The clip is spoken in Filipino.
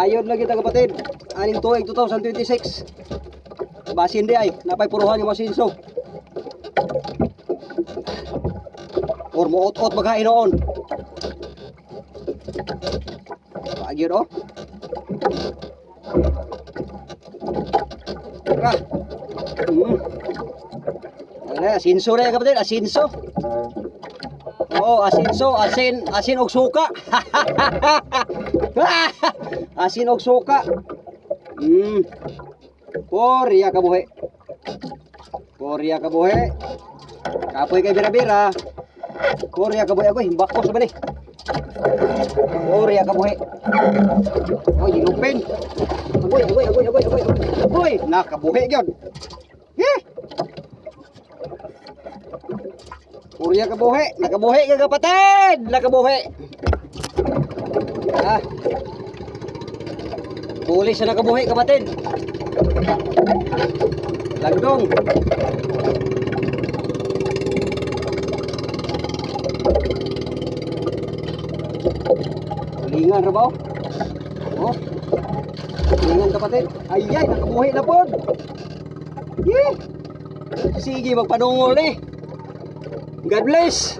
Dayon lagi ta kapatid. Aning tuig 2026. Basin di ay napay puruhan yung masinso. Or mo ot maghain noon. Pagi do. Tara. Asinso na kapatid, asinso. Oh, asinso, asin og suka. Asin og suka. Korea kabuhi. Korea kabuhi. Kapoy kay bira-bira. Korea kabuhi agoy, bakos ba ni? Korea kabuhi. Oh, yilupin. Agoy, nakabuhi gyud. Korea kabuhi, nakabuhi ka kapatid, nakabuhi. Pulis na nakabuhi kapatid. Lagdong. Lingan ra ba? Oh. Lingan kapatid. Ay, nakabuhi na pod. Sige, magpanungol ni. God bless.